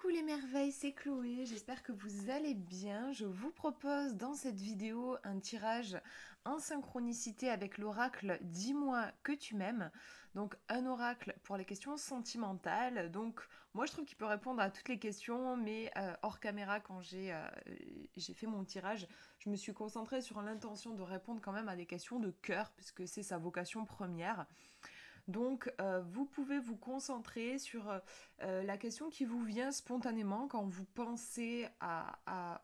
Coucou les merveilles, c'est Chloé, j'espère que vous allez bien. Je vous propose dans cette vidéo un tirage en synchronicité avec l'oracle Dis-moi que tu m'aimes. Donc un oracle pour les questions sentimentales. Donc moi je trouve qu'il peut répondre à toutes les questions, mais hors caméra quand j'ai fait mon tirage, je me suis concentrée sur l'intention de répondre quand même à des questions de cœur, puisque c'est sa vocation première. Donc, vous pouvez vous concentrer sur la question qui vous vient spontanément quand vous pensez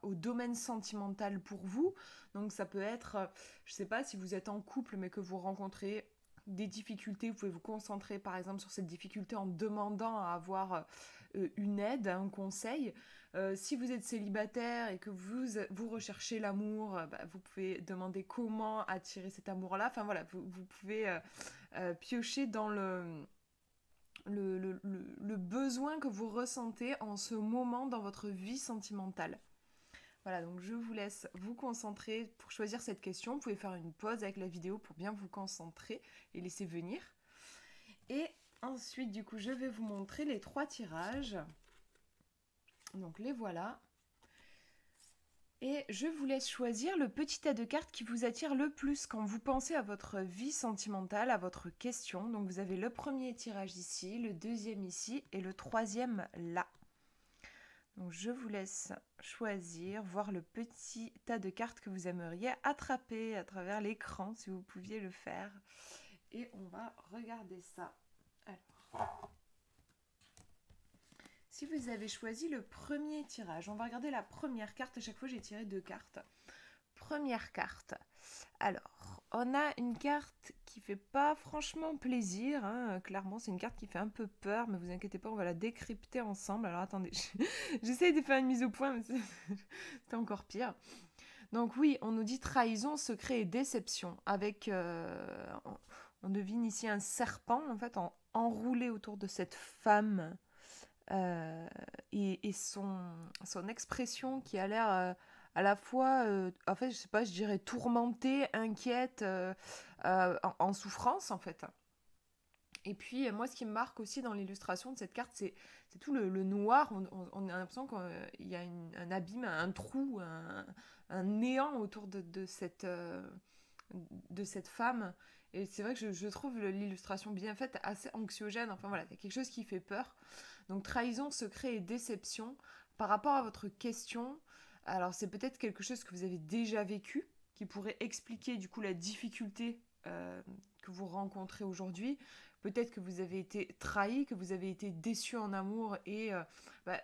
au domaine sentimental pour vous. Donc, ça peut être, je ne sais pas, si vous êtes en couple mais que vous rencontrez des difficultés, vous pouvez vous concentrer par exemple sur cette difficulté en demandant à avoir une aide, un conseil. Si vous êtes célibataire et que vous recherchez l'amour, bah, vous pouvez demander comment attirer cet amour-là. Enfin voilà, vous pouvez piocher dans le besoin que vous ressentez en ce moment dans votre vie sentimentale. Voilà, donc je vous laisse vous concentrer pour choisir cette question. Vous pouvez faire une pause avec la vidéo pour bien vous concentrer et laisser venir. Et ensuite, du coup, je vais vous montrer les 3 tirages. Donc les voilà. Et je vous laisse choisir le petit tas de cartes qui vous attire le plus quand vous pensez à votre vie sentimentale, à votre question. Donc vous avez le premier tirage ici, le deuxième ici et le troisième là. Donc je vous laisse choisir, voir le petit tas de cartes que vous aimeriez attraper à travers l'écran si vous pouviez le faire. Et on va regarder ça. Alors, si vous avez choisi le premier tirage, on va regarder la première carte. À chaque fois, j'ai tiré 2 cartes. Première carte. Alors, on a une carte qui fait pas franchement plaisir. Hein. Clairement, c'est une carte qui fait un peu peur, mais vous inquiétez pas, on va la décrypter ensemble. Alors attendez, j'essaie de faire une mise au point, mais c'est encore pire. Donc oui, on nous dit trahison, secret et déception. Avec, on devine ici un serpent, en fait, enroulé autour de cette femme. Et son expression qui a l'air à la fois, en fait, je sais pas, je dirais tourmentée, inquiète, en souffrance en fait. Et puis moi, ce qui me marque aussi dans l'illustration de cette carte, c'est tout le noir. On a l'impression qu'il y a un abîme, un trou, un néant autour de cette femme. Et c'est vrai que je trouve l'illustration bien faite assez anxiogène. Enfin voilà, il y a quelque chose qui fait peur. Donc trahison, secret et déception. Par rapport à votre question, alors c'est peut-être quelque chose que vous avez déjà vécu, qui pourrait expliquer du coup la difficulté que vous rencontrez aujourd'hui. Peut-être que vous avez été trahi, que vous avez été déçu en amour et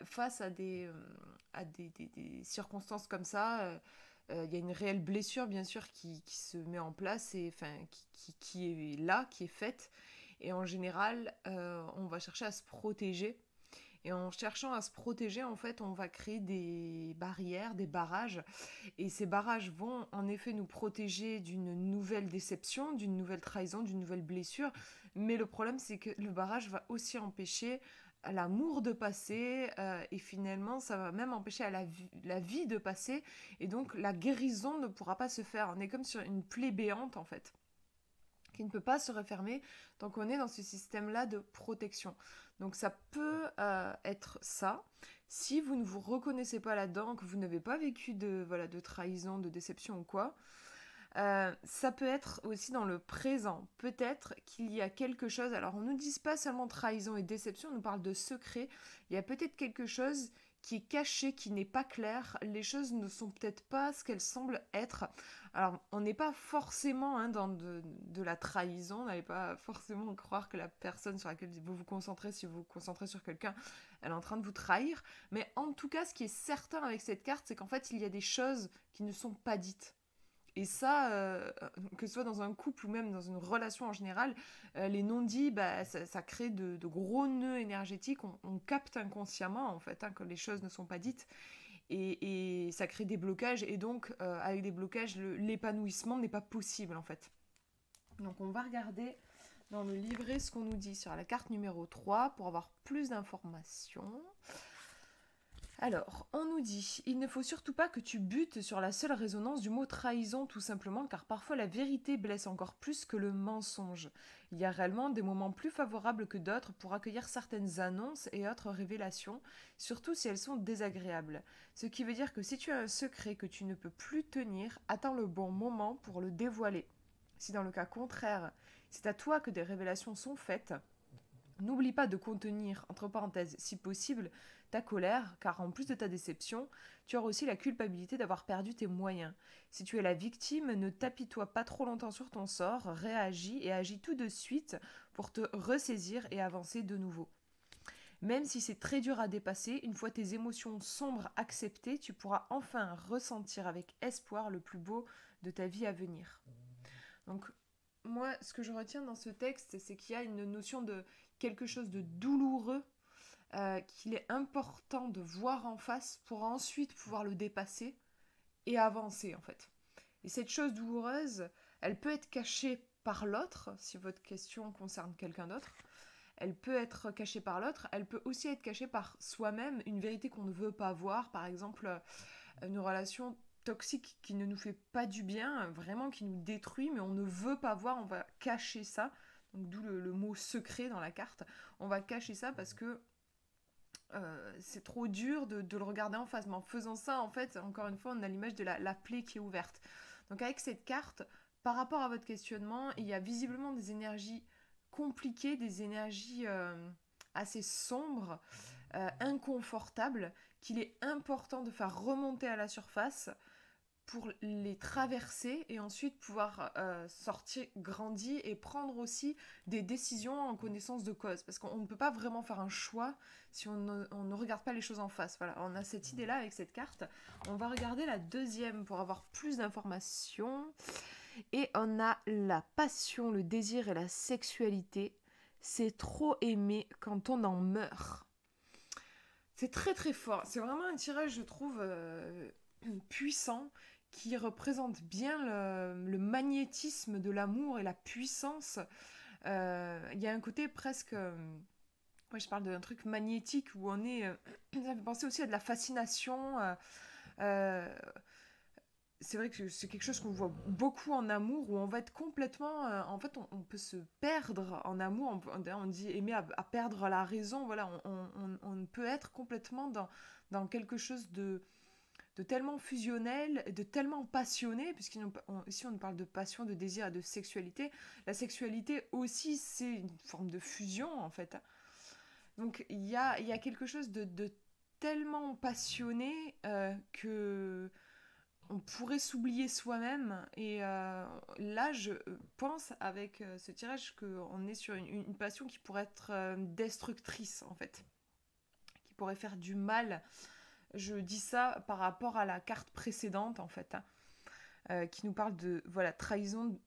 face à des circonstances comme ça, il y a une réelle blessure bien sûr qui se met en place et enfin qui est là, qui est faite. Et en général, on va chercher à se protéger. Et en cherchant à se protéger, en fait, on va créer des barrières, des barrages. Et ces barrages vont en effet nous protéger d'une nouvelle déception, d'une nouvelle trahison, d'une nouvelle blessure. Mais le problème, c'est que le barrage va aussi empêcher l'amour de passer et finalement ça va même empêcher la vie de passer et donc la guérison ne pourra pas se faire. On est comme sur une plaie béante en fait qui ne peut pas se refermer tant qu'on est dans ce système-là de protection. Donc ça peut être ça. Si vous ne vous reconnaissez pas là-dedans, que vous n'avez pas vécu de trahison, de déception ou quoi, ça peut être aussi dans le présent. Peut-être qu'il y a quelque chose, alors on ne nous dit pas seulement trahison et déception, on nous parle de secret. Il y a peut-être quelque chose qui est caché, qui n'est pas clair. Les choses ne sont peut-être pas ce qu'elles semblent être. Alors, on n'est pas forcément dans de la trahison, n'allez pas forcément croire que la personne sur laquelle vous vous concentrez, si vous vous concentrez sur quelqu'un, elle est en train de vous trahir. Mais en tout cas, ce qui est certain avec cette carte, c'est qu'en fait, il y a des choses qui ne sont pas dites. Et ça, que ce soit dans un couple ou même dans une relation en général, les non-dits, ça crée de gros nœuds énergétiques. On capte inconsciemment, en fait, que les choses ne sont pas dites. Et ça crée des blocages. Et donc, avec des blocages, l'épanouissement n'est pas possible, en fait. Donc, on va regarder dans le livret ce qu'on nous dit sur la carte numéro 3 pour avoir plus d'informations. Alors, on nous dit, il ne faut surtout pas que tu butes sur la seule résonance du mot trahison, tout simplement, car parfois la vérité blesse encore plus que le mensonge. Il y a réellement des moments plus favorables que d'autres pour accueillir certaines annonces et autres révélations, surtout si elles sont désagréables. Ce qui veut dire que si tu as un secret que tu ne peux plus tenir, attends le bon moment pour le dévoiler. Si dans le cas contraire, c'est à toi que des révélations sont faites, n'oublie pas de contenir, entre parenthèses, si possible, ta colère, car en plus de ta déception, tu auras aussi la culpabilité d'avoir perdu tes moyens. Si tu es la victime, ne t'apitoie pas trop longtemps sur ton sort, réagis et agis tout de suite pour te ressaisir et avancer de nouveau. Même si c'est très dur à dépasser, une fois tes émotions sombres acceptées, tu pourras enfin ressentir avec espoir le plus beau de ta vie à venir. Donc, moi, ce que je retiens dans ce texte, c'est qu'il y a une notion de quelque chose de douloureux qu'il est important de voir en face pour ensuite pouvoir le dépasser et avancer en fait. Et cette chose douloureuse, elle peut être cachée par l'autre, si votre question concerne quelqu'un d'autre. Elle peut être cachée par l'autre, elle peut aussi être cachée par soi-même, une vérité qu'on ne veut pas voir, par exemple une relation toxique qui ne nous fait pas du bien, vraiment qui nous détruit, mais on ne veut pas voir, on va cacher ça. Donc d'où le mot secret dans la carte. On va cacher ça parce que c'est trop dur de le regarder en face. Mais en faisant ça, en fait, encore une fois, on a l'image de la plaie qui est ouverte. Donc avec cette carte, par rapport à votre questionnement, il y a visiblement des énergies compliquées, des énergies assez sombres, inconfortables, qu'il est important de faire remonter à la surface pour les traverser et ensuite pouvoir sortir grandi et prendre aussi des décisions en connaissance de cause. Parce qu'on ne peut pas vraiment faire un choix si on ne regarde pas les choses en face. Voilà, on a cette idée-là avec cette carte. On va regarder la deuxième pour avoir plus d'informations. Et on a la passion, le désir et la sexualité. C'est trop aimer quand on en meurt. C'est très très fort. C'est vraiment un tirage, je trouve, puissant qui représente bien le magnétisme de l'amour et la puissance. Il y a un côté presque... ouais, je parle d'un truc magnétique où on est... ça me fait penser aussi à de la fascination. Euh, c'est vrai que c'est quelque chose qu'on voit beaucoup en amour, où on va être complètement... en fait, on peut se perdre en amour. On dit aimer à perdre la raison. Voilà, on peut être complètement dans quelque chose de tellement fusionnel, de tellement passionné, puisqu'ici on nous parle de passion, de désir et de sexualité. La sexualité aussi, c'est une forme de fusion, en fait. Donc il y a quelque chose de tellement passionné que on pourrait s'oublier soi-même. Et là, je pense avec ce tirage qu'on est sur une passion qui pourrait être destructrice, en fait, qui pourrait faire du mal. Je dis ça par rapport à la carte précédente, en fait, hein, qui nous parle de voilà trahison,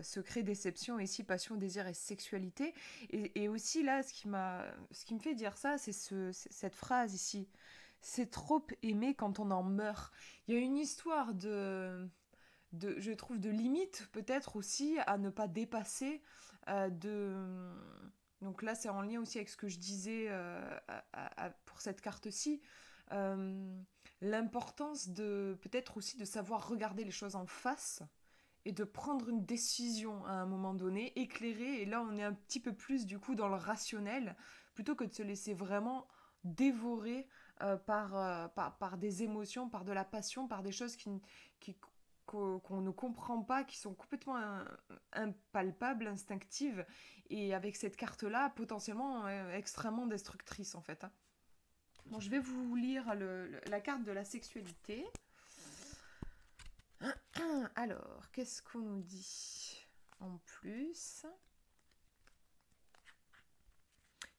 secret, déception, et ici passion, désir et sexualité. Et aussi là, ce qui me fait dire ça, c'est cette phrase ici. C'est trop aimé quand on en meurt. Il y a une histoire je trouve, de limite peut-être aussi à ne pas dépasser. Donc là, c'est en lien aussi avec ce que je disais pour cette carte-ci. Euh, L'importance de peut-être aussi de savoir regarder les choses en face et de prendre une décision à un moment donné, éclairée, et là on est un petit peu plus du coup dans le rationnel, plutôt que de se laisser vraiment dévorer par des émotions, par de la passion, par des choses qui, qu'on ne comprend pas, qui sont complètement impalpables, instinctives, et avec cette carte-là, potentiellement extrêmement destructrice en fait, hein. Bon, je vais vous lire la carte de la sexualité. Alors, qu'est-ce qu'on nous dit en plus?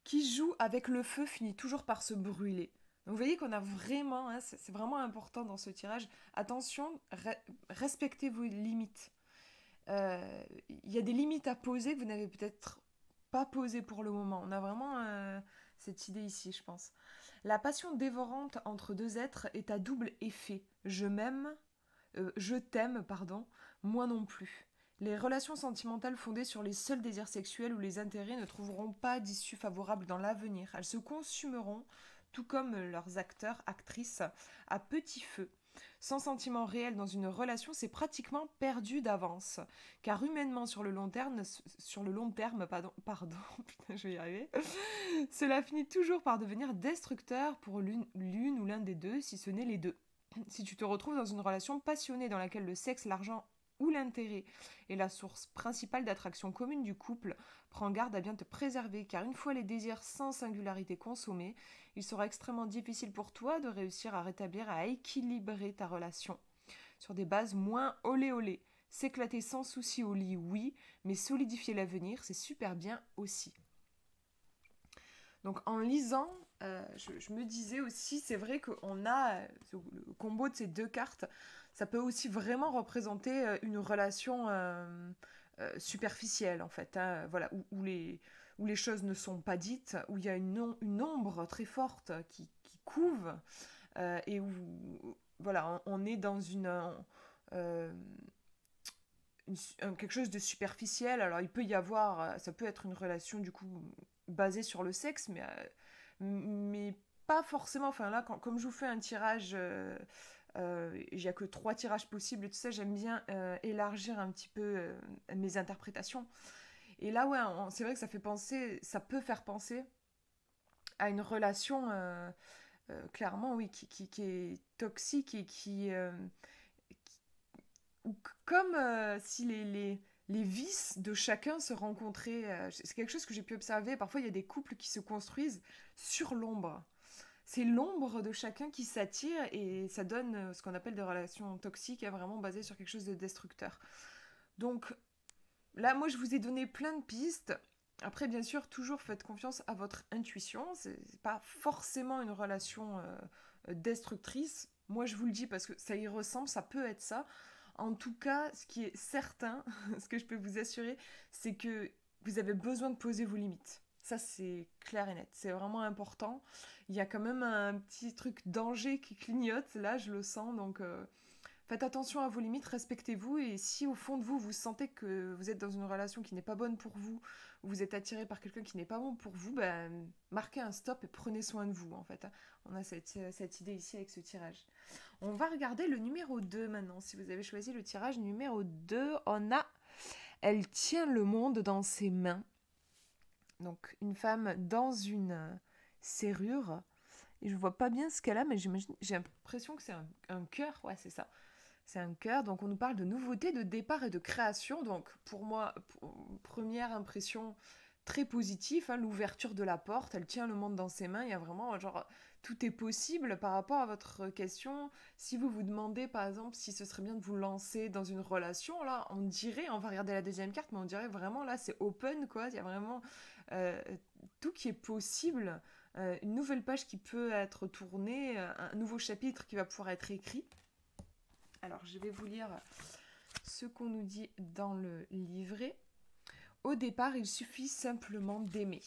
Qui joue avec le feu finit toujours par se brûler. Donc vous voyez qu'on a vraiment, hein, c'est vraiment important dans ce tirage. Attention, respectez vos limites. Il y a des limites à poser que vous n'avez peut-être pas posées pour le moment. On a vraiment cette idée ici, je pense. La passion dévorante entre deux êtres est à double effet. Je t'aime, pardon, moi non plus. Les relations sentimentales fondées sur les seuls désirs sexuels ou les intérêts ne trouveront pas d'issue favorable dans l'avenir. Elles se consumeront tout comme leurs acteurs, actrices, à petit feu. Sans sentiment réel dans une relation, c'est pratiquement perdu d'avance. Car humainement, sur le long terme, pardon, putain, je vais y arriver, cela finit toujours par devenir destructeur pour l'une ou l'un des deux, si ce n'est les deux. Si tu te retrouves dans une relation passionnée dans laquelle le sexe, l'argent ou l'intérêt est la source principale d'attraction commune du couple, prends garde à bien te préserver, car une fois les désirs sans singularité consommés, il sera extrêmement difficile pour toi de réussir à rétablir, à équilibrer ta relation. Sur des bases moins olé olé. S'éclater sans souci au lit, oui, mais solidifier l'avenir, c'est super bien aussi. Donc en lisant, je me disais aussi, c'est vrai qu'on a le combo de ces deux cartes, ça peut aussi vraiment représenter une relation superficielle en fait, hein, voilà, où les choses ne sont pas dites, où il y a une ombre très forte qui couve et où voilà, on est dans euh, quelque chose de superficiel. Alors il peut y avoir, ça peut être une relation du coup basée sur le sexe, mais pas forcément. Enfin là, comme je vous fais un tirage, il n'y a que 3 tirages possibles et tout ça, j'aime bien élargir un petit peu mes interprétations. Et là, ouais, c'est vrai que ça peut faire penser à une relation, clairement, oui, qui est toxique et ou comme si les vices de chacun se rencontraient. C'est quelque chose que j'ai pu observer. Parfois, il y a des couples qui se construisent sur l'ombre. C'est l'ombre de chacun qui s'attire et ça donne ce qu'on appelle des relations toxiques, hein, vraiment basées sur quelque chose de destructeur. Donc là, moi, je vous ai donné plein de pistes. Après, bien sûr, toujours faites confiance à votre intuition. C'est pas forcément une relation destructrice. Moi, je vous le dis parce que ça y ressemble, ça peut être ça. En tout cas, ce qui est certain, ce que je peux vous assurer, c'est que vous avez besoin de poser vos limites. Ça, c'est clair et net. C'est vraiment important. Il y a quand même un petit truc danger qui clignote. Là, je le sens. Donc, faites attention à vos limites, respectez-vous. Et si au fond de vous, vous sentez que vous êtes dans une relation qui n'est pas bonne pour vous, ou vous êtes attiré par quelqu'un qui n'est pas bon pour vous, ben, marquez un stop et prenez soin de vous, en fait. On a cette idée ici avec ce tirage. On va regarder le numéro 2 maintenant. Si vous avez choisi le tirage numéro 2, on a Elle tient le monde dans ses mains. Donc une femme dans une serrure. Et je vois pas bien ce qu'elle a, mais j'ai l'impression que c'est un cœur. Ouais, c'est ça. C'est un cœur. Donc on nous parle de nouveautés, de départ et de création. Donc pour moi, première impression très positive, hein, l'ouverture de la porte. Elle tient le monde dans ses mains. Il y a vraiment genre tout est possible par rapport à votre question. Si vous vous demandez par exemple si ce serait bien de vous lancer dans une relation, là on dirait, on va regarder la deuxième carte, mais on dirait vraiment là c'est open quoi. Il y a vraiment euh, tout qui est possible. Une nouvelle page qui peut être tournée, un nouveau chapitre qui va pouvoir être écrit. Alors, je vais vous lire ce qu'on nous dit dans le livret. Au départ, il suffit simplement d'aimer.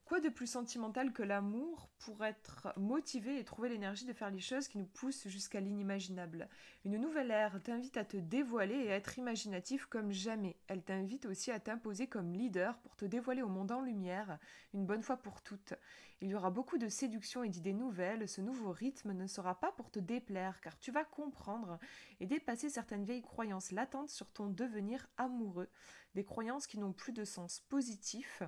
Quoi de plus sentimental que l'amour pour être motivé et trouver l'énergie de faire les choses qui nous poussent jusqu'à l'inimaginable. Une nouvelle ère t'invite à te dévoiler et à être imaginatif comme jamais. Elle t'invite aussi à t'imposer comme leader pour te dévoiler au monde en lumière, une bonne fois pour toutes. Il y aura beaucoup de séduction et d'idées nouvelles. Ce nouveau rythme ne sera pas pour te déplaire, car tu vas comprendre et dépasser certaines vieilles croyances latentes sur ton devenir amoureux. Des croyances qui n'ont plus de sens positif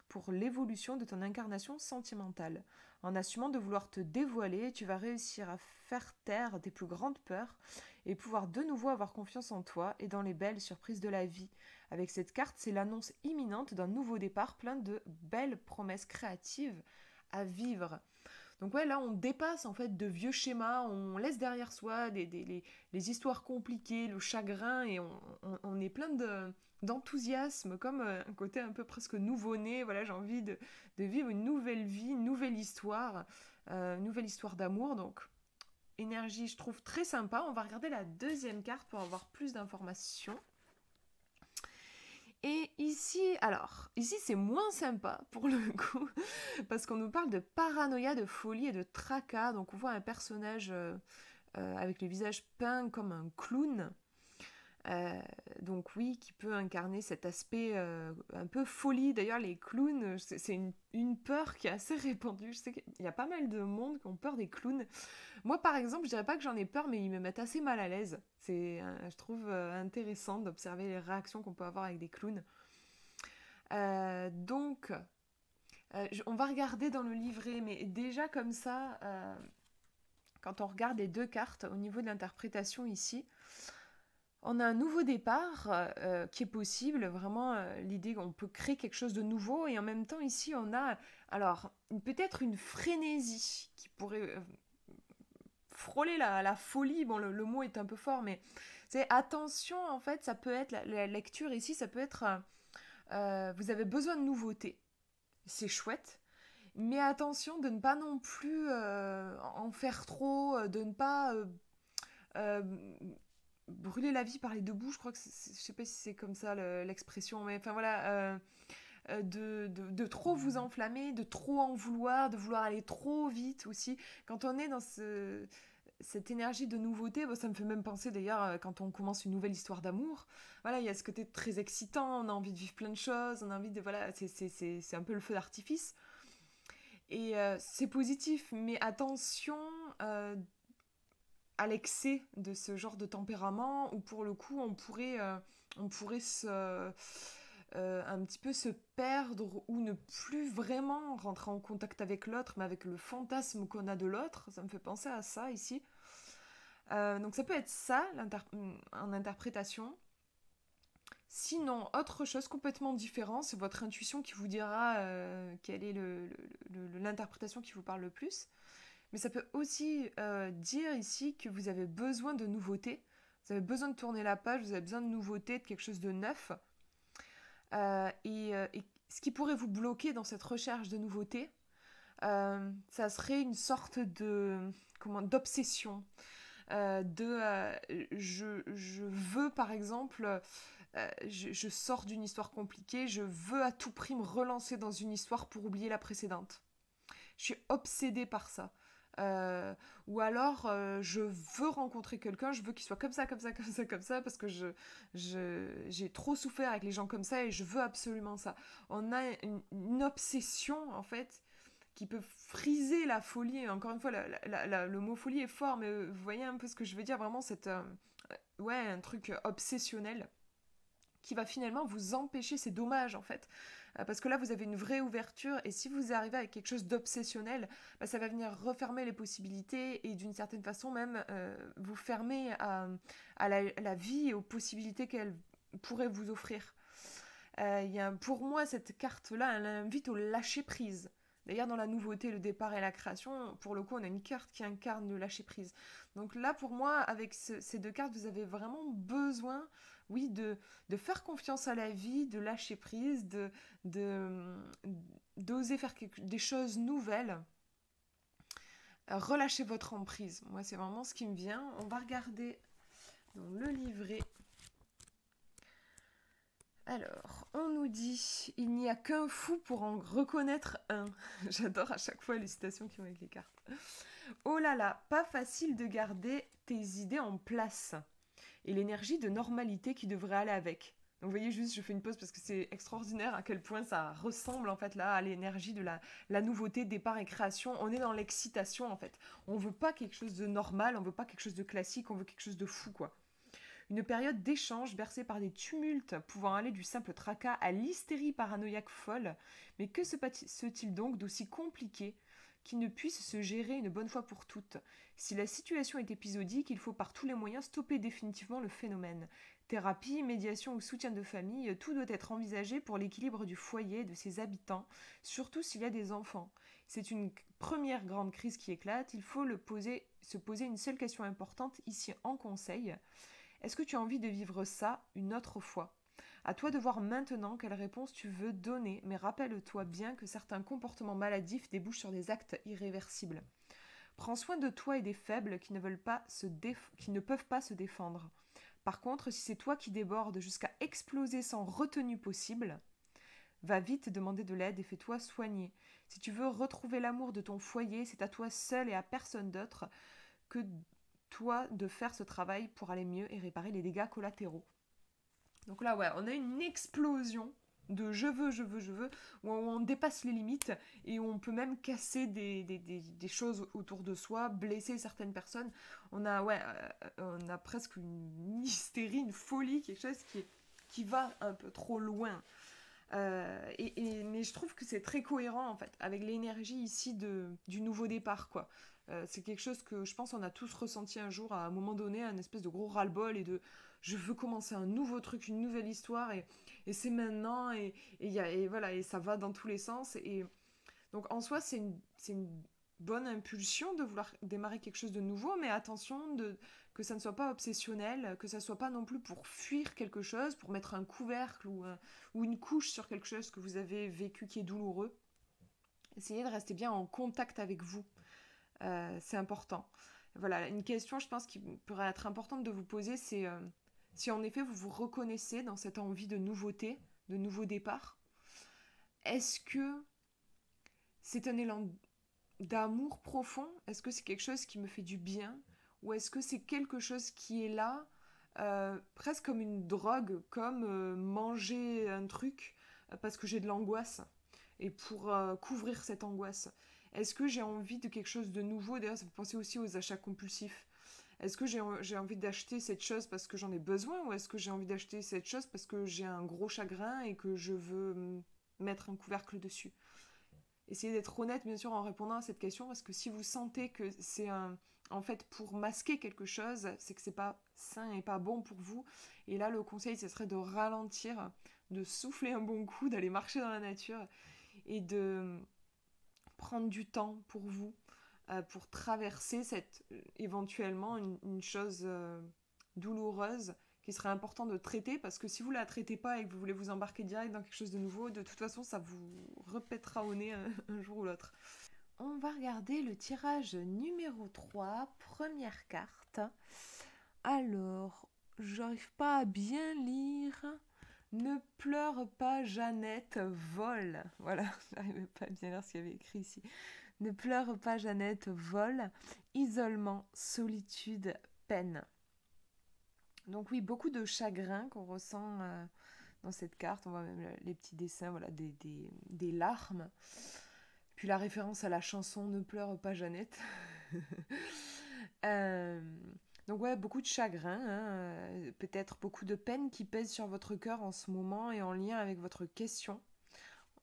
pour l'évolution de ton incarnation sentimentale. En assumant de vouloir te dévoiler, tu vas réussir à faire taire tes plus grandes peurs et pouvoir de nouveau avoir confiance en toi et dans les belles surprises de la vie. Avec cette carte, c'est l'annonce imminente d'un nouveau départ plein de belles promesses créatives à vivre. Donc ouais, là on dépasse en fait de vieux schémas, on laisse derrière soi les histoires compliquées, le chagrin, et on est plein d'enthousiasme, comme un côté un peu presque nouveau-né. Voilà, j'ai envie de vivre une nouvelle vie, une nouvelle histoire d'amour. Donc énergie, je trouve très sympa. On va regarder la deuxième carte pour avoir plus d'informations. Et ici c'est moins sympa pour le coup, parce qu'on nous parle de paranoïa, de folie et de tracas. Donc on voit un personnage avec le visage peint comme un clown. Donc oui, qui peut incarner cet aspect un peu folie. D'ailleurs, les clowns, c'est une peur qui est assez répandue. Je sais qu'il y a pas mal de monde qui ont peur des clowns. Moi, par exemple, je dirais pas que j'en ai peur, mais ils me mettent assez mal à l'aise. Je trouve intéressant d'observer les réactions qu'on peut avoir avec des clowns. Donc, on va regarder dans le livret, mais déjà comme ça, quand on regarde les deux cartes, au niveau de l'interprétation ici, on a un nouveau départ qui est possible, vraiment l'idée qu'on peut créer quelque chose de nouveau, et en même temps ici on a alors peut-être une frénésie qui pourrait frôler la folie, bon le mot est un peu fort, mais c'est attention en fait, ça peut être, la lecture ici, ça peut être, vous avez besoin de nouveautés, c'est chouette, mais attention de ne pas non plus en faire trop, de ne pas euh, brûler la vie par les deux bouts, je crois que je sais pas si c'est comme ça l'expression, mais enfin voilà, de trop vous enflammer, de trop en vouloir, de vouloir aller trop vite aussi. Quand on est dans cette énergie de nouveauté, bon, ça me fait même penser d'ailleurs quand on commence une nouvelle histoire d'amour. Voilà, il y a ce côté très excitant, on a envie de vivre plein de choses, on a envie de voilà, c'est un peu le feu d'artifice. Et c'est positif, mais attention à l'excès de ce genre de tempérament où pour le coup on pourrait un petit peu se perdre ou ne plus vraiment rentrer en contact avec l'autre, mais avec le fantasme qu'on a de l'autre. Ça me fait penser à ça ici. Donc ça peut être ça en interprétation. Sinon, autre chose complètement différente, c'est votre intuition qui vous dira quelle est l'interprétation qui vous parle le plus. Mais ça peut aussi dire ici que vous avez besoin de nouveautés. Vous avez besoin de tourner la page, vous avez besoin de nouveautés, de quelque chose de neuf. Et ce qui pourrait vous bloquer dans cette recherche de nouveautés, ça serait une sorte d'obsession. Je veux, par exemple, je sors d'une histoire compliquée, je veux à tout prix me relancer dans une histoire pour oublier la précédente. Je suis obsédée par ça. Euh, ou alors, je veux rencontrer quelqu'un, je veux qu'il soit comme ça, comme ça, comme ça, comme ça, parce que j'ai trop souffert avec les gens comme ça et je veux absolument ça. On a une obsession, en fait, qui peut friser la folie. Et encore une fois, le mot folie est fort, mais vous voyez un peu ce que je veux dire, vraiment, ouais, un truc obsessionnel qui va finalement vous empêcher, c'est dommage en fait, parce que là vous avez une vraie ouverture et si vous arrivez avec quelque chose d'obsessionnel, bah, ça va venir refermer les possibilités et d'une certaine façon même vous fermer à la vie et aux possibilités qu'elle pourrait vous offrir. Pour moi cette carte-là, elle invite au lâcher-prise. D'ailleurs, dans la nouveauté, le départ et la création, pour le coup, on a une carte qui incarne le lâcher-prise. Donc là, pour moi, avec ces deux cartes, vous avez vraiment besoin, oui, de faire confiance à la vie, de lâcher prise, d'oser faire des choses nouvelles. Relâchez votre emprise. Moi, c'est vraiment ce qui me vient. On va regarder dans le livret. Alors, on nous dit « Il n'y a qu'un fou pour en reconnaître un ». J'adore à chaque fois les citations qui vont avec les cartes. « Oh là là, pas facile de garder tes idées en place. Et l'énergie de normalité qui devrait aller avec. » Donc vous voyez juste, je fais une pause parce que c'est extraordinaire à quel point ça ressemble en fait là à l'énergie de la nouveauté, départ et création. On est dans l'excitation en fait. On veut pas quelque chose de normal, on veut pas quelque chose de classique, on veut quelque chose de fou quoi. Une période d'échange bercée par des tumultes pouvant aller du simple tracas à l'hystérie paranoïaque folle. Mais que se passe-t-il donc d'aussi compliqué qui ne puisse se gérer une bonne fois pour toutes? Si la situation est épisodique, il faut par tous les moyens stopper définitivement le phénomène. Thérapie, médiation ou soutien de famille, tout doit être envisagé pour l'équilibre du foyer et de ses habitants, surtout s'il y a des enfants. C'est une première grande crise qui éclate, il faut se poser une seule question importante ici en conseil. Est-ce que tu as envie de vivre ça une autre fois? À toi de voir maintenant quelle réponse tu veux donner, mais rappelle-toi bien que certains comportements maladifs débouchent sur des actes irréversibles. Prends soin de toi et des faibles qui ne peuvent pas se défendre. Par contre, si c'est toi qui débordes jusqu'à exploser sans retenue possible, va vite demander de l'aide et fais-toi soigner. Si tu veux retrouver l'amour de ton foyer, c'est à toi seul et à personne d'autre que toi de faire ce travail pour aller mieux et réparer les dégâts collatéraux. Donc là, ouais, on a une explosion de je veux, je veux, je veux, où on dépasse les limites et où on peut même casser des choses autour de soi, blesser certaines personnes. On a presque une hystérie, une folie, quelque chose qui va un peu trop loin. Mais je trouve que c'est très cohérent en fait avec l'énergie ici du nouveau départ quoi. C'est quelque chose que je pense on a tous ressenti un jour à un moment donné, un espèce de gros ras-le-bol et de je veux commencer un nouveau truc, une nouvelle histoire et c'est maintenant et voilà et ça va dans tous les sens et donc en soi c'est une bonne impulsion de vouloir démarrer quelque chose de nouveau mais attention que ça ne soit pas obsessionnel, que ça ne soit pas non plus pour fuir quelque chose, pour mettre un couvercle ou une couche sur quelque chose que vous avez vécu qui est douloureux. Essayez de rester bien en contact avec vous. C'est important. Voilà, une question, je pense, qui pourrait être importante de vous poser, c'est si en effet vous vous reconnaissez dans cette envie de nouveauté, de nouveau départ. Est-ce que c'est un élan d'amour profond? Est-ce que c'est quelque chose qui me fait du bien? Ou est-ce que c'est quelque chose qui est là, presque comme une drogue, comme manger un truc parce que j'ai de l'angoisse et pour couvrir cette angoisse? Est-ce que j'ai envie de quelque chose de nouveau? D'ailleurs, ça me fait penser aussi aux achats compulsifs. Est-ce que j'ai envie d'acheter cette chose parce que j'en ai besoin ou est-ce que j'ai envie d'acheter cette chose parce que j'ai un gros chagrin et que je veux mettre un couvercle dessus? Essayez d'être honnête, bien sûr, en répondant à cette question, parce que si vous sentez que c'est en fait pour masquer quelque chose, c'est que c'est pas sain et pas bon pour vous. Et là, le conseil, ce serait de ralentir, de souffler un bon coup, d'aller marcher dans la nature et de prendre du temps pour vous, pour traverser éventuellement une chose douloureuse qui serait important de traiter parce que si vous la traitez pas et que vous voulez vous embarquer direct dans quelque chose de nouveau, de toute façon ça vous repètera au nez un jour ou l'autre. On va regarder le tirage numéro 3, première carte. Alors, j'arrive pas à bien lire. Ne pleure pas, Jeannette, vole. Voilà, j'arrivais pas à bien lire ce qu'il y avait écrit ici. Ne pleure pas, Jeannette, vole. Isolement, solitude, peine. Donc oui, beaucoup de chagrin qu'on ressent dans cette carte. On voit même les petits dessins, voilà, des larmes. Puis la référence à la chanson Ne pleure pas, Jeannette. Euh, donc ouais, beaucoup de chagrin, hein, peut-être beaucoup de peine qui pèse sur votre cœur en ce moment et en lien avec votre question.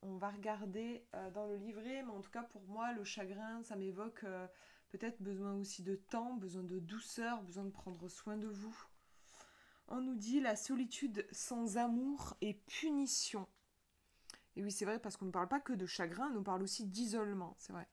On va regarder dans le livret, mais en tout cas pour moi, le chagrin, ça m'évoque peut-être besoin aussi de temps, besoin de douceur, besoin de prendre soin de vous. On nous dit la solitude sans amour et punition. Et oui, c'est vrai, parce qu'on ne parle pas que de chagrin, on nous parle aussi d'isolement, c'est vrai.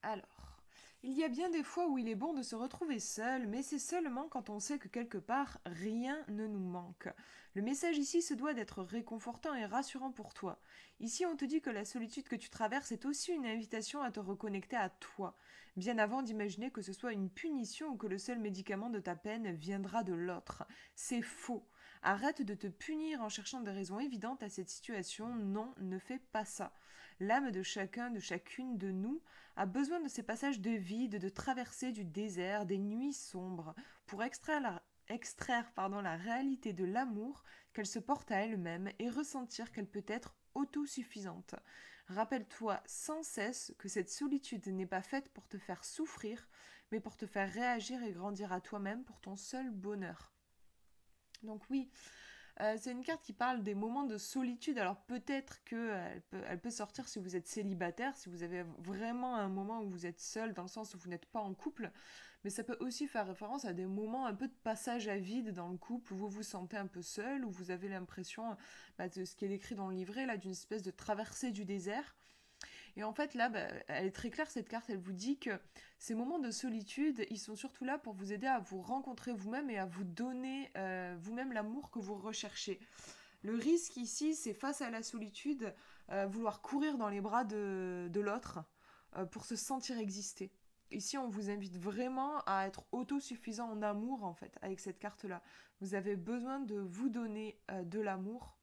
Alors, il y a bien des fois où il est bon de se retrouver seul, mais c'est seulement quand on sait que quelque part, rien ne nous manque. Le message ici se doit d'être réconfortant et rassurant pour toi. Ici, on te dit que la solitude que tu traverses est aussi une invitation à te reconnecter à toi, bien avant d'imaginer que ce soit une punition ou que le seul médicament de ta peine viendra de l'autre. C'est faux. Arrête de te punir en cherchant des raisons évidentes à cette situation. Non, ne fais pas ça. L'âme de chacun, de chacune de nous, a besoin de ces passages de vide, de traversées du désert, des nuits sombres, pour extraire la réalité de l'amour qu'elle se porte à elle-même et ressentir qu'elle peut être autosuffisante. Rappelle-toi sans cesse que cette solitude n'est pas faite pour te faire souffrir, mais pour te faire réagir et grandir à toi-même pour ton seul bonheur. Donc oui, c'est une carte qui parle des moments de solitude. Alors peut-être qu'elle elle peut sortir si vous êtes célibataire, si vous avez vraiment un moment où vous êtes seul, dans le sens où vous n'êtes pas en couple. Mais ça peut aussi faire référence à des moments un peu de passage à vide dans le couple, où vous vous sentez un peu seul, où vous avez l'impression de ce qui est décrit dans le livret, là, d'une espèce de traversée du désert. Et en fait, là, elle est très claire, cette carte. Elle vous dit que ces moments de solitude, ils sont surtout là pour vous aider à vous rencontrer vous-même et à vous donner vous-même l'amour que vous recherchez. Le risque ici, c'est face à la solitude, vouloir courir dans les bras de l'autre pour se sentir exister. Ici, on vous invite vraiment à être autosuffisant en amour, en fait, avec cette carte-là. Vous avez besoin de vous donner de l'amour,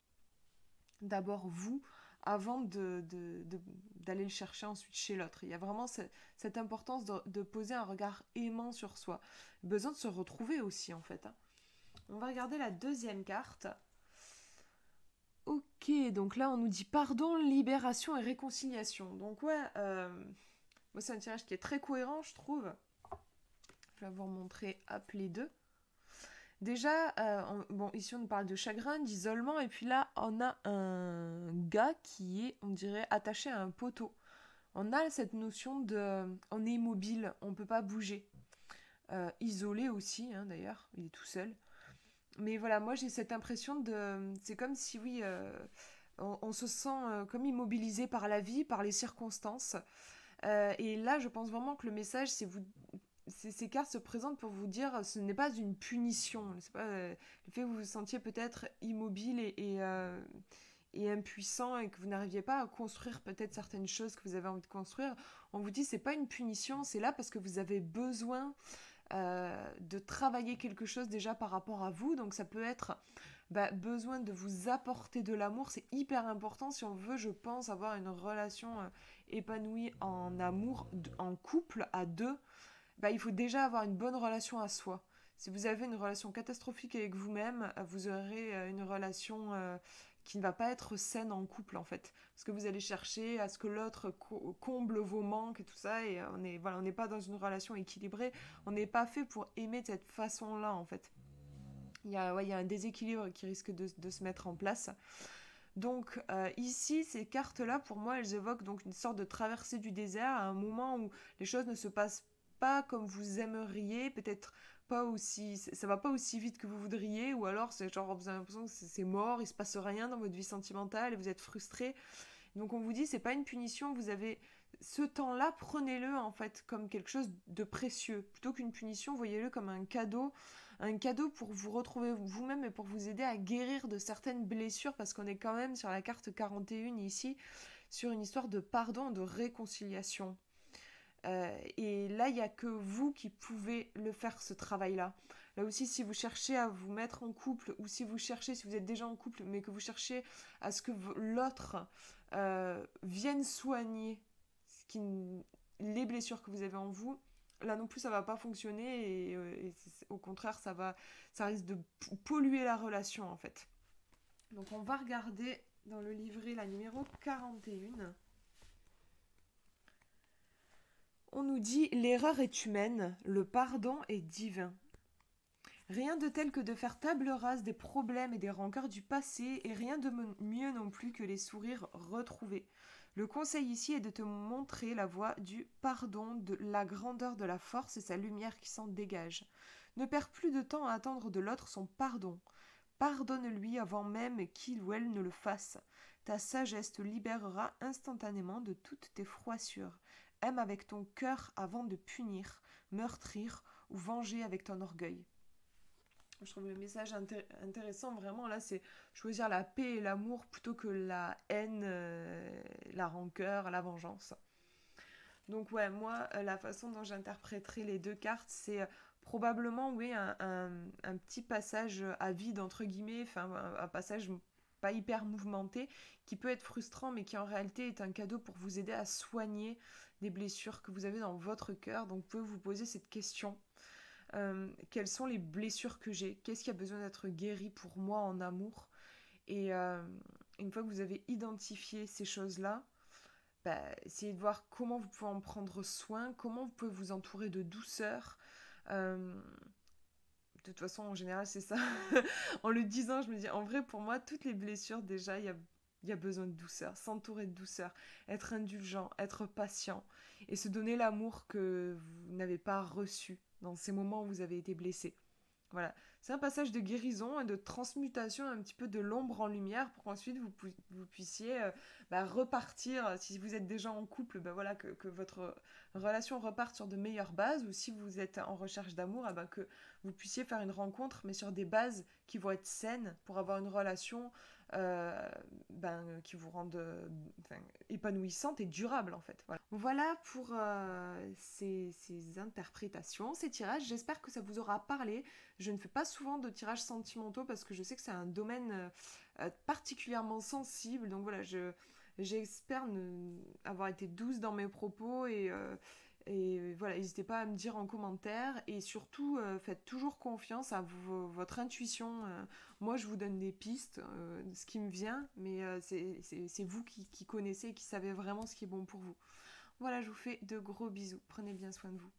d'abord vous, avant d'aller le chercher ensuite chez l'autre. Il y a vraiment cette importance de poser un regard aimant sur soi. Besoin de se retrouver aussi, en fait. Hein. On va regarder la deuxième carte. Ok, donc là on nous dit pardon, libération et réconciliation. Donc ouais, moi c'est un tirage qui est très cohérent je trouve. Je vais vous remontrer les deux. Déjà, bon, ici on nous parle de chagrin, d'isolement, et puis là on a un gars qui est, on dirait, attaché à un poteau. On a cette notion de, on est immobile, on peut pas bouger. Isolé aussi, hein, d'ailleurs, il est tout seul. Mais voilà, moi j'ai cette impression de, c'est comme si oui, on se sent comme immobilisé par la vie, par les circonstances. Et là, je pense vraiment que le message, c'est vous, ces cartes se présentent pour vous dire ce n'est pas une punition. C'est pas le fait que vous vous sentiez peut-être immobile et impuissant et que vous n'arriviez pas à construire peut-être certaines choses que vous avez envie de construire. On vous dit c'est pas une punition, c'est là parce que vous avez besoin de travailler quelque chose déjà par rapport à vous. Donc ça peut être besoin de vous apporter de l'amour. C'est hyper important si on veut, je pense, avoir une relation épanouie en amour, en couple, à deux. Il faut déjà avoir une bonne relation à soi. Si vous avez une relation catastrophique avec vous-même, vous aurez une relation qui ne va pas être saine en couple en fait. Parce que vous allez chercher à ce que l'autre comble vos manques et tout ça, et on n'est pas dans une relation équilibrée. On n'est pas fait pour aimer de cette façon-là en fait. Il y a un déséquilibre qui risque de se mettre en place. Donc ici, ces cartes-là, pour moi, elles évoquent donc une sorte de traversée du désert à un moment où les choses ne se passent pas comme vous aimeriez, peut-être pas aussi, ça va pas aussi vite que vous voudriez, ou alors c'est genre vous avez l'impression que c'est mort, il se passe rien dans votre vie sentimentale et vous êtes frustré. Donc on vous dit c'est pas une punition, vous avez ce temps-là, prenez-le en fait comme quelque chose de précieux. Plutôt qu'une punition, voyez-le comme un cadeau pour vous retrouver vous-même et pour vous aider à guérir de certaines blessures, parce qu'on est quand même sur la carte 41 ici, sur une histoire de pardon, de réconciliation. Et là, il n'y a que vous qui pouvez le faire, ce travail-là. Là aussi, si vous cherchez à vous mettre en couple, ou si vous cherchez, si vous êtes déjà en couple, mais que vous cherchez à ce que l'autre vienne soigner ce qui, les blessures que vous avez en vous, là non plus, ça va pas fonctionner et au contraire, ça risque de polluer la relation en fait. Donc on va regarder dans le livret la numéro 41. On nous dit l'erreur est humaine, le pardon est divin. Rien de tel que de faire table rase des problèmes et des rancœurs du passé, et rien de mieux non plus que les sourires retrouvés. Le conseil ici est de te montrer la voie du pardon, de la grandeur de la force et sa lumière qui s'en dégage. Ne perds plus de temps à attendre de l'autre son pardon. Pardonne-lui avant même qu'il ou elle ne le fasse. Ta sagesse te libérera instantanément de toutes tes froissures. Aime avec ton cœur avant de punir, meurtrir ou venger avec ton orgueil. Je trouve le message intéressant vraiment là, c'est choisir la paix et l'amour plutôt que la haine, la rancœur, la vengeance. Donc ouais, moi, la façon dont j'interpréterai les deux cartes, c'est probablement, oui, un petit passage à vide, entre guillemets, enfin un passage pas hyper mouvementé, qui peut être frustrant, mais qui en réalité est un cadeau pour vous aider à soigner des blessures que vous avez dans votre cœur. Donc vous pouvez vous poser cette question. Quelles sont les blessures que j'ai? Qu'est-ce qui a besoin d'être guéri pour moi en amour? Et une fois que vous avez identifié ces choses-là, essayez de voir comment vous pouvez en prendre soin, comment vous pouvez vous entourer de douceur. De toute façon, en général, c'est ça. En le disant, je me dis, en vrai, pour moi, toutes les blessures, déjà, il y a besoin de douceur, s'entourer de douceur, être indulgent, être patient et se donner l'amour que vous n'avez pas reçu dans ces moments où vous avez été blessé. Voilà, c'est un passage de guérison et de transmutation un petit peu de l'ombre en lumière pour qu'ensuite vous puissiez repartir. Si vous êtes déjà en couple, voilà, que votre relation reparte sur de meilleures bases, ou si vous êtes en recherche d'amour, que vous puissiez faire une rencontre mais sur des bases qui vont être saines pour avoir une relation qui vous rende épanouissante et durable en fait. Voilà pour ces interprétations, ces tirages. J'espère que ça vous aura parlé. Je ne fais pas souvent de tirages sentimentaux parce que je sais que c'est un domaine particulièrement sensible. Donc voilà, j'espère avoir été douce dans mes propos et Et voilà, n'hésitez pas à me dire en commentaire et surtout faites toujours confiance à votre intuition. Moi, je vous donne des pistes, ce qui me vient, mais c'est vous qui connaissez et qui savez vraiment ce qui est bon pour vous. Voilà, je vous fais de gros bisous. Prenez bien soin de vous.